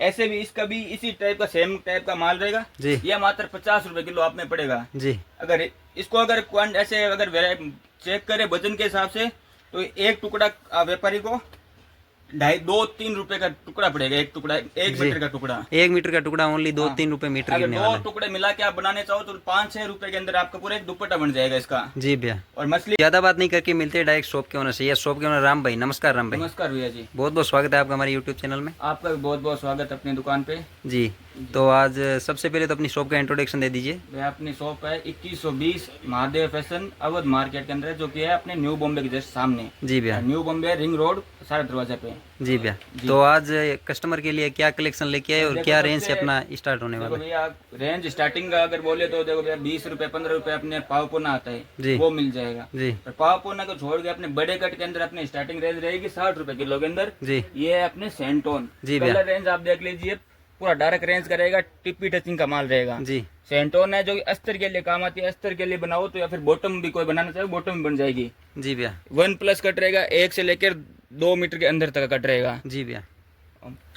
ऐसे भी इसका भी इसी टाइप का सेम टाइप का माल रहेगा जी। ये मात्र 50 रुपए किलो आप में पड़ेगा जी। अगर इसको अगर ऐसे अगर चेक करें वजन के हिसाब से तो एक टुकड़ा व्यापारी को 2-3 रुपए का टुकड़ा पड़ेगा एक टुकड़ा 1 मीटर का टुकड़ा 1 मीटर का टुकड़ा ओनली 2-3 रुपए मीटर अगर गिरने वाला है। 2 टुकड़े मिला के आप बनाने चाहो तो 5-6 रुपए के अंदर आपका पूरा एक दुपट्टा बन जाएगा इसका। जी भैया। और मछली ज्यादा बात नहीं करके मिलते हैं डायरेक्ट शॉप के ओनर से। ये शॉप के ओनर राम भाई। नमस्कार राम भाई। नमस्कार भैया जी। बहुत बहुत स्वागत है आपका हमारे यूट्यूब चैनल में। आपका भी बहुत बहुत स्वागत अपनी दुकान पे जी। तो आज सबसे पहले तो अपनी शॉप का इंट्रोडक्शन दे दीजिए। भैया अपनी शॉप है 2120 महादेव फैशन अवध मार्केट के अंदर जो कि है अपने न्यू बॉम्बे के जस्ट सामने। जी भैया। न्यू बॉम्बे रिंग रोड सारे दरवाजे पे। जी भैया। तो आज कस्टमर के लिए क्या कलेक्शन लेके आए और क्या रेंज से अपना स्टार्ट होने वाला है? भैया रेंज स्टार्टिंग का अगर बोले तो देखो भैया 20 रुपए 15 रुपए अपने पाव पोना आता है वो मिल जाएगा जी। पर पाव पोना को छोड़ के अपने बड़े कट के अंदर अपने स्टार्टिंग रेंज रहेगी 60 रुपए किलो के अंदर जी। ये है अपने सेंटोन। जी कलर रेंज आप देख लीजिए पूरा डार्क रेंज का रहेगा टिप्पी टचिंग का माल रहेगा जी। सेंटोन है जो अस्तर के लिए काम आती है अस्तर के लिए बनाओ तो या फिर बॉटम भी कोई बनाना चाहे बॉटम भी बन जाएगी। जी भैया। 1+ कट रहेगा 1 से लेकर 2 मीटर के अंदर तक कट रहेगा। जी भैया।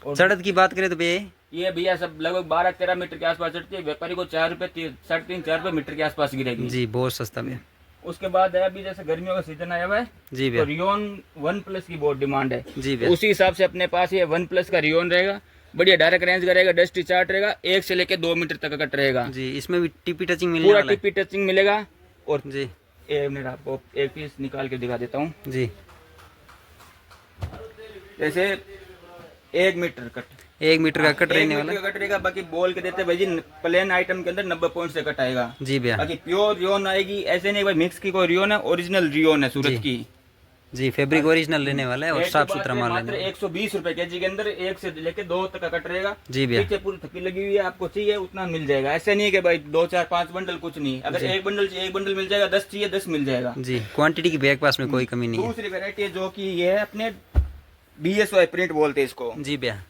और चढ़त की बात करें तो भैया ये भैया सब लगभग 12-13 मीटर के आसपास चढ़ती है व्यापारी को 4 रुपए 3.5-4 रुपए मीटर के आसपास गिरेगी। जी बहुत सस्ता भैया। उसके बाद है अभी जैसे गर्मियों का सीजन आया हुआ है जी तो भैया। रियोन 1+ की बहुत डिमांड है। जी भैया। उसी हिसाब से अपने पास ये 1+ का रियोन रहेगा बढ़िया डायरेक्ट रेंज का रहेगा डस्टी चार्ट रहेगा 1 से लेकर 2 मीटर तक का कट रहेगा। जी। इसमें भी टिप्पी टचिंग मिलने पूरा वाला है। टिप्पी टचिंग मिलेगा। और जी। ये मैं आपको एक पीस निकाल के दिखा देता हूँ। जी। जैसे 1 मीटर कट 1 मीटर का कट रहने वाला है। कट रहेगा बाकी बोल के देते भाई जी प्लेन आइटम के अंदर 90 पॉइंट से कट आएगा। जी भैया। बाकी प्योर रियोन आएगी ऐसे नहीं भाई मिक्स की कोई रियोन है ओरिजिनल रियोन है सूरत की। जी। फैब्रिक ओरिजिनल रहने वाला है और साफ सुथरा माल मात्र रहने वाला 120 रुपए केजी के अंदर 1 से लेके 2 तक का कट रहेगा। है। जी भैया। पीछे पूरी थप्पी लगी हुई है आपको चाहिए उतना मिल जाएगा ऐसे नहीं है कि भाई 2-4-5 बंडल कुछ नहीं अगर एक बंडल चाहिए 1 बंडल मिल जाएगा 10 चाहिए 10 मिल जाएगा। जी। क्वांटिटी की बैग पास में कोई कमी नहीं है। दूसरी वेरायटी है जो कि ये है अपने BSY प्रिंट बोलते हैं इसको। जी भैया।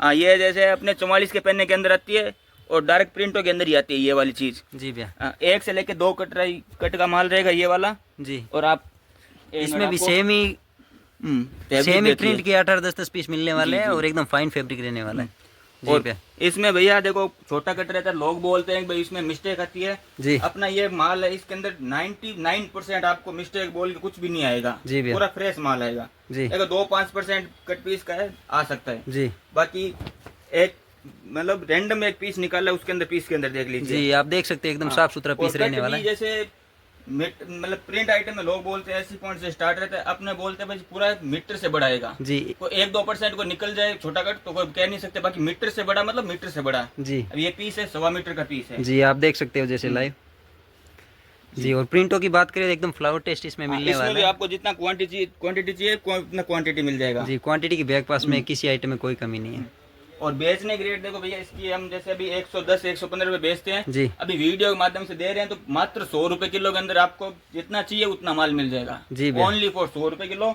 हाँ ये जैसे अपने 44 के पन्ने के अंदर आती है और डार्क प्रिंटों के अंदर ही आती है ये वाली चीज। जी भैया। 1 से लेके 2 कट का माल रहेगा ये वाला। जी। और आप इसमें भी सेम ही प्रिंट के 8-10 पीस मिलने वाले हैं और एकदम फाइन फैब्रिक रहने वाला है। जी और भैया। इसमें भैया देखो छोटा कट रहता है लोग बोलते हैं भाई इसमें मिस्टेक आती है। जी। अपना ये माल है इसके अंदर 99% आपको मिस्टेक बोल के कुछ भी नहीं आएगा। जी भैया। पूरा फ्रेश माल आएगा। जी। अगर 2-5% कट पीस का है आ सकता है। जी। बाकी एक मतलब रैंडम एक पीस निकाला उसके अंदर पीस के अंदर देख लीजिए। जी। आप देख सकते हैं एकदम साफ सुथरा पीस रहने वाला है। जैसे मतलब प्रिंट आइटम में लोग बोलते हैं 80 पॉइंट से स्टार्ट रहता है अपने बोलते हैं भाई पूरा मीटर से बड़ा आएगा। जी। कोई 1-2% को निकल जाए छोटा कट तो कोई कह नहीं सकते बाकी मीटर से बड़ा मतलब मीटर से बड़ा। जी। अब ये पीस है 1.25 मीटर का पीस है। जी। आप देख सकते हो जैसे लाइव। जी। और प्रिंटों की बात करें एकदम फ्लावर टेस्ट इसमें मिलने इसमें भी वाला है। आपको जितना क्वांटिटी चाहिए उतना क्वांटिटी मिल जाएगा। जी। क्वांटिटी की बैग पास में किसी आइटम में कोई कमी नहीं है। और बेचने की रेट देखो भैया इसकी हम जैसे अभी 110-115 रुपए बेचते हैं। जी। अभी वीडियो के माध्यम से दे रहे हैं तो मात्र 100 रुपए किलो के अंदर आपको जितना चाहिए उतना माल मिल जाएगा। जी भैया। ओनली फॉर 100 रुपए किलो।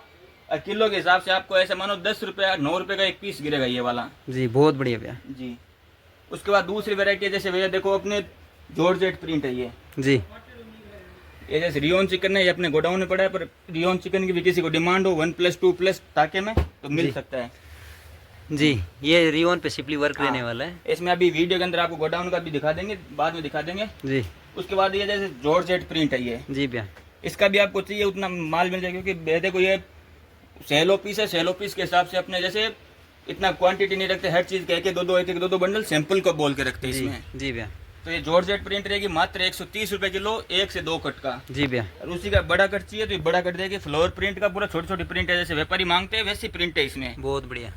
और किलो के हिसाब से आपको ऐसे मानो 10 रुपए 9 रुपए का एक पीस गिरेगा ये वाला। जी। बहुत बढ़िया भैया। जी। उसके बाद दूसरी वेरायटी है जैसे भैया देखो अपने जॉर्जेट प्रिंट है ये। जी। ये जैसे रियोन चिकन है ये अपने गोडाउन में पड़ा है पर रियोन चिकन की भी किसी को डिमांड हो 1+ 2+ ताके में तो मिल सकता है। जी। ये रियोन पे सिंपली वर्क रहने वाला है। इसमें अभी वीडियो के अंदर आपको गोडाउन का भी दिखा देंगे बाद में दिखा देंगे। जी। उसके बाद ये जैसे जॉर्जेट प्रिंट है ये। जी भैया। इसका भी आपको चाहिए उतना माल मिल जाएगा क्योंकि देखो ये सेलो पीस है सेलो पीस के हिसाब से अपने जैसे इतना क्वांटिटी नहीं रखते हर चीज के एक एक दो बंडल सैंपल को बोल के रखते हैं जी। इसमें। जी भैया। तो ये जॉर्जेट प्रिंट रहेगी मात्र 130 रुपए किलो 1 से 2 कट का। जी भैया। और उसी का बड़ा कट चाहिए तो ये बड़ा कट देगी फ्लोर प्रिंट का पूरा छोटी छोटी प्रिंट है जैसे व्यापारी मांगते हैं वैसी प्रिंट है इसमें। बहुत बढ़िया।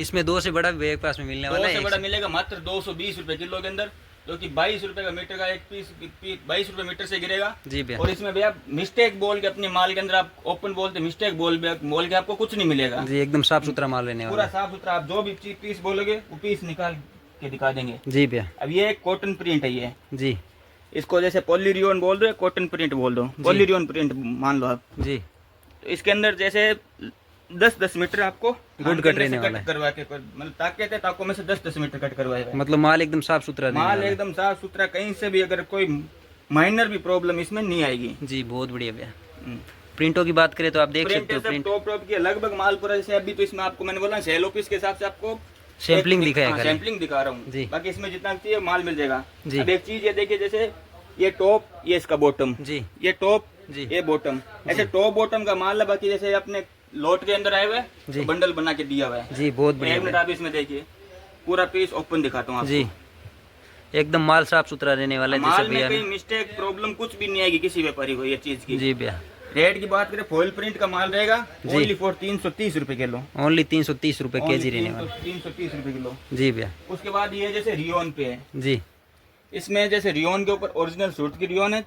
इसमें 2 से बड़ा बैग पास में मिलने वाला है। 2 से बड़ा मिलेगा मात्र 220 रुपए किलो के अंदर जो कि 22 रुपए का मीटर का एक पीस 22 रुपए मीटर से गिरेगा। जी भैया। और इसमें भैया मिस्टेक बोल के अपने माल के अंदर आप ओपन बोलते मिस्टेक बोल के आपको कुछ नहीं मिलेगा। जी। एकदम साफ सुथरा माल रहने वाला पूरा है। साफ सुथरा आप जो भी चीज पीस बोलोगे वो पीस निकाल के दिखा देंगे। जी भैया। अब ये कॉटन प्रिंट है ये। जी। इसको जैसे पॉलीरियोन बोल दो कॉटन प्रिंट बोल दो पॉलीरियोन प्रिंट मान लो आप। जी। तो इसके अंदर जैसे 10-10 मीटर आपको गुड कट रहने वाला है। करवा के मतलब ताकि ताकों में से 10-10 मीटर कट करवाएगा। मतलब माल एकदम साफ सुथरा रहने माल वाला है। एकदम साफ सुथरा कहीं से भी अगर कोई माइनर भी प्रॉब्लम इसमें नहीं आएगी। जी। बहुत बढ़िया भैया। प्रिंटों की बात करें तो आप देख सकते हो प्रिंट टॉप टॉप की लगभग माल पूरा जैसे अभी तो इसमें आपको मैंने बोला सेलो पीस के हिसाब से आपको सैम्पलिंग दिखाया खाली। सैम्पलिंग दिखा रहा जी। हूँ, बाकी इसमें जितना चाहिए माल मिल जाएगा। जी। अब एक चीज ये देखिए, जैसे ये टॉप, ये इसका बॉटम, जी ये टॉप, जी ये बॉटम, ऐसे टॉप बॉटम का माल है। बाकी जैसे अपने लोट के अंदर आए हुए जी। तो बंडल बना के दिया हुआ है। जी बहुत एक बढ़िया मिनट भैया। आप इसमें देखिए, पूरा पीस ओपन दिखाता हूँ आपको। जी एकदम माल साफ सुथरा रहने वाला है जैसे माल में भैया कोई ने। मिस्टेक प्रॉब्लम कुछ भी नहीं आएगी किसी व्यापारी को ये चीज की। जी भैया। रेट की बात करें, फॉइल प्रिंट का माल रहेगा जी। ओनली फॉर 330 रुपए किलो। ओनली 330 रुपये केजी रहने वाला। 330 रुपए किलो। जी भैया। उसके बाद ये जैसे रियोन पे है, जी इसमें जैसे रियोन के ऊपर ओरिजिनल सूट की रियोन है,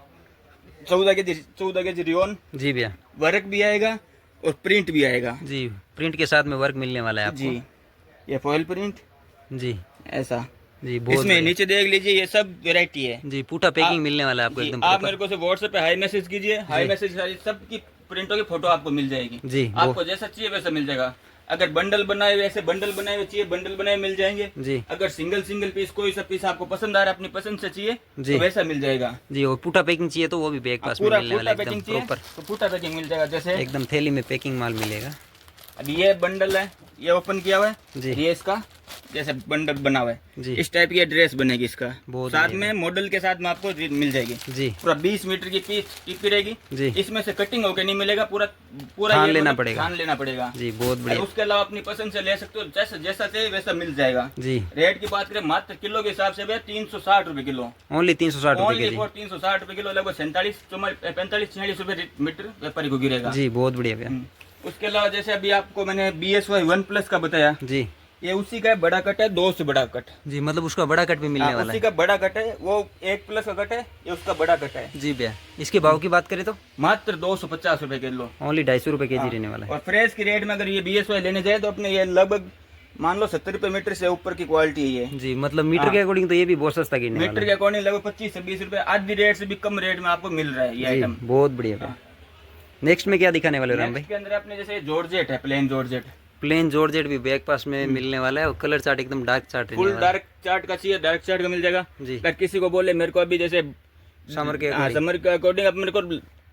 14 के जी रियोन, जी भैया। वर्क भी आएगा और प्रिंट भी आएगा। जी प्रिंट के साथ में वर्क मिलने वाला है आपको। जी, ये फॉइल प्रिंट जी ऐसा। जी बहुत इसमें बढ़िया। नीचे देख लीजिए, ये सब वेरायटी है। जी पूरा पैकिंग मिलने वाला है आपको जी, एकदम आप प्रॉपर। मेरे को से व्हाट्सएप पे हाई मैसेज कीजिए, हाई मैसेज सब की प्रिंटों की फोटो आपको मिल जाएगी। जी आपको जैसा चाहिए वैसा मिल जाएगा। अगर बंडल बनाए हुए, ऐसे बंडल बनाए हुए चाहिए, बंडल बनाए मिल जाएंगे। जी अगर सिंगल पीस, कोई सा पीस आपको पसंद आ रहा है, अपनी पसंद से चाहिए जी। तो वैसा मिल जाएगा। जी और पूरा पैकिंग चाहिए तो वो भी बैग पास में पूरा मिलने वाला पूरा है एकदम पैकिंग चाहिए प्रॉपर। तो पूरा पैकिंग मिल जाएगा। जैसे एकदम थैली में पैकिंग माल मिलेगा। अब ये बंडल है, ये ओपन किया हुआ है जी। ये इसका जैसे बंडल बना हुआ है, जी इस टाइप की ड्रेस बनेगी इसका। बहुत साथ बढ़िया। में मॉडल के साथ में आपको मिल जाएगी। जी पूरा 20 मीटर की पीस टिप्पी रहेगी। जी इसमें से कटिंग होकर नहीं मिलेगा, पूरा पूरा छान ये लेना मतलब पड़ेगा। छान लेना पड़ेगा। जी बहुत और बढ़िया। उसके अलावा अपनी पसंद से ले सकते हो, जैसा जैसा चाहिए वैसा मिल जाएगा। जी रेट की बात करें, मात्र किलो के हिसाब से भैया 360 रुपए किलो। ओनली 360 रुपये ओनली केजी। फॉर 360 रुपए किलो, लगभग 45-46 रुपए मीटर व्यापारी को गिरेगा। जी बहुत बढ़िया भैया। उसके अलावा जैसे अभी आपको मैंने BSY 1+ का बताया, जी ये उसी का बड़ा कट है, 2 से बड़ा कट। जी मतलब उसका बड़ा कट भी मिलने वाला उसी है। का बड़ा कट है, वो 1+ का कट है, ये उसका बड़ा कट है। जी भैया। इसके भाव की बात करें तो मात्र 250 रुपए किलो। ओनली 250 रुपये केजी रहने वाला है। और फ्रेश की रेट में अगर ये BSY लेने जाए तो अपने ये लगभग मान लो 70 रुपए मीटर से ऊपर की क्वालिटी है ये। जी मतलब मीटर के अकॉर्डिंग तो ये भी बहुत सस्ता गिरने वाला मीटर के अकॉर्डिंग लगभग 25 से 20 रुपए आधी रेट से भी कम रेट में आपको मिल रहा है ये है। जी आइटम। बहुत बढ़िया भैया। नेक्स्ट में क्या दिखाने वाले हो राम भाई? नेक्स्ट के अंदर अपने जैसे जॉर्जेट है, प्लेन जॉर्जेट, प्लेन जॉर्जेट भी बैग पास में मिलने वाला है और कलर चार्ट एकदम डार्क चार्ट रहने फुल वाला है। डार्क चार्ट का चाहिए, डार्क चार्ट का मिल जाएगा। जी अगर किसी को बोले मेरे को अभी जैसे समर के हाँ, according। समर के अकॉर्डिंग अब मेरे को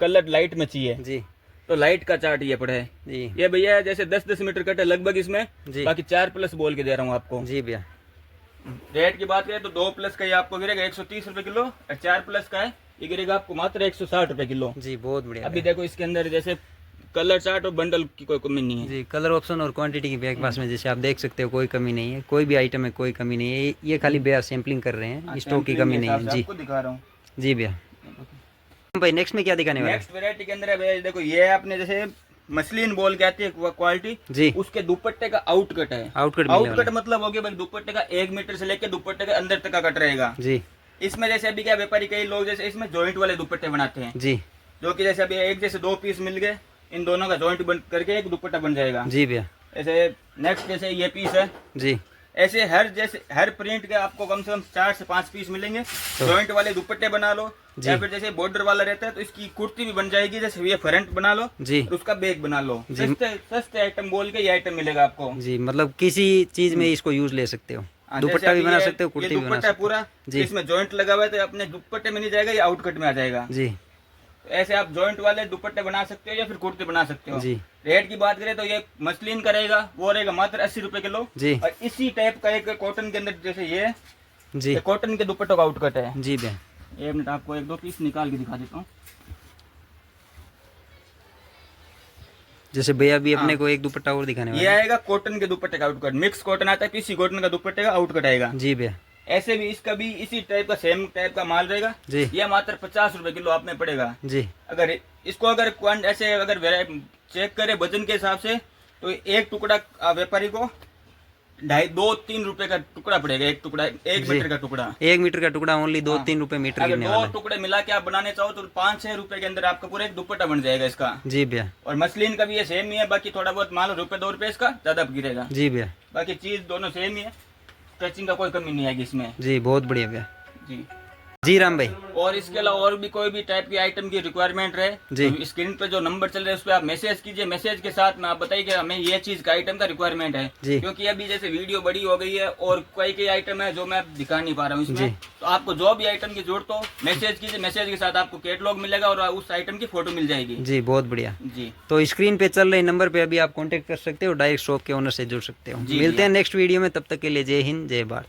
कलर लाइट में चाहिए जी तो लाइट का चार्ट ये पड़ा है। जी ये भैया जैसे 10-10 मीटर कट है लगभग इसमें, जी बाकी 4+ बोल के दे रहा हूँ आपको। जी भैया। रेट की बात करें तो 2+ का ये आपको गिरेगा 130 रुपए किलो, और 4+ का है ये गिरेगा आपको मात्र 160 रुपए किलो। जी बहुत बढ़िया अभी भैया। देखो इसके अंदर जैसे कलर चार्ट और बंडल की कोई कमी नहीं है। जी कलर ऑप्शन और क्वांटिटी की बैग पास में जैसे आप देख सकते हो कोई कमी नहीं है, कोई भी आइटम में कोई कमी नहीं है। ये खाली भैया सैम्पलिंग कर रहे हैं, स्टॉक की कमी नहीं है। जी आपको दिखा रहा हूँ। जी भैया। भाई नेक्स्ट में क्या दिखाने वाले नेक्स्ट वेरायटी के अंदर है भैया, देखो ये आपने जैसे मसलिन बोल के आती है क्वालिटी, जी उसके दुपट्टे का आउटकट है। आउटकट मिलने वाला आउटकट मतलब हो गया भाई दुपट्टे का 1 मीटर से लेके दुपट्टे के अंदर तक का कट रहेगा। है। जी इसमें जैसे अभी क्या व्यापारी कई लोग जैसे इसमें जॉइंट वाले दुपट्टे बनाते हैं, जी जो कि जैसे अभी एक जैसे 2 पीस मिल गए, इन दोनों का जॉइंट बन करके एक दुपट्टा बन जाएगा। जी भैया। ऐसे नेक्स्ट जैसे ये पीस है, जी ऐसे हर प्रिंट के आपको कम से कम 4 से 5 पीस मिलेंगे। जॉइंट वाले दुपट्टे बना लो, या फिर जैसे बॉर्डर वाला रहता है तो इसकी कुर्ती भी बन जाएगी। जैसे ये फ्रंट बना लो जी और उसका बैग बना लो, जी। सस्ते आइटम बोल के ये आइटम मिलेगा आपको। जी मतलब किसी चीज में इसको यूज ले सकते हो, हाँ, दुपट्टा जैसे भी अभी बना ये- सकते हो, ये कुर्ती भी बना दुपट्टा है सकते हो। पूरा, जी। इसमें जॉइंट लगा हुआ है तो अपने दुपट्टे में नहीं जाएगा, ये आउटकट में आ जाएगा। जी तो ऐसे आप जॉइंट वाले दुपट्टे बना सकते हो या फिर कुर्ते बना सकते हो। जी रेट की बात करें तो ये मसलिन का रहेगा, वो रहेगा मात्र 80 रुपए किलो। जी और इसी टाइप का एक कॉटन के अंदर जैसे ये जी कॉटन के दुपट्टों का आउटकट है। जी भैया। 1 मिनट आपको 1-2 पीस निकाल के दिखा देता हूँ। जैसे भैया भी अपने को एक दुपट्टा और दिखाने ये वाले हैं। आएगा कॉटन के दुपट्टे का आउटकट, मिक्स कॉटन आता है, पीसी कॉटन का दुपट्टे का आउटकट आएगा। जी भैया। ऐसे भी इसका भी इसी टाइप का सेम टाइप का माल रहेगा। जी ये मात्र 50 रुपए किलो आप में पड़ेगा। जी अगर इसको अगर ऐसे अगर चेक करें वजन के हिसाब से तो एक टुकड़ा व्यापारी को 2.5-3 रुपए का टुकड़ा पड़ेगा। एक टुकड़ा 1 जी। मीटर का टुकड़ा। 1 मीटर का टुकड़ा ओनली 2-3 रुपए मीटर अगर गिरने 2 वाला है। टुकड़े मिला के आप बनाने चाहो तो 5-6 रुपए के अंदर आपका पूरा एक दुपट्टा बन जाएगा इसका। जी भैया। और मसलिन का भी ये सेम ही है, बाकी थोड़ा बहुत मान लो ₹1-2 रुपए इसका ज्यादा गिरेगा। जी भैया। बाकी चीज दोनों सेम ही है, स्ट्रेचिंग का कोई कमी नहीं आएगी इसमें। जी बहुत बढ़िया भैया। जी जी राम भाई। और इसके अलावा और भी कोई भी टाइप की आइटम की रिक्वायरमेंट रहे जी। तो स्क्रीन पे जो नंबर चल रहा है उस पर आप मैसेज कीजिए, मैसेज के साथ में आप बताइए कि हमें ये चीज का आइटम का रिक्वायरमेंट है। जी। क्योंकि अभी जैसे वीडियो बड़ी हो गई है और कई आइटम है जो मैं दिखा नहीं पा रहा हूँ जी। इसमें, तो आपको जो भी आइटम की जरूरत हो मैसेज कीजिए, मैसेज के साथ आपको कैटलॉग मिलेगा और उस आइटम की फोटो मिल जाएगी। जी बहुत बढ़िया। जी तो स्क्रीन पे चल रहे नंबर पे अभी आप कांटेक्ट कर सकते हो, डायरेक्ट शॉप के ओनर से जुड़ सकते हो। जी, मिलते हैं जी। नेक्स्ट वीडियो में, तब तक के लिए जय हिंद जय भारत।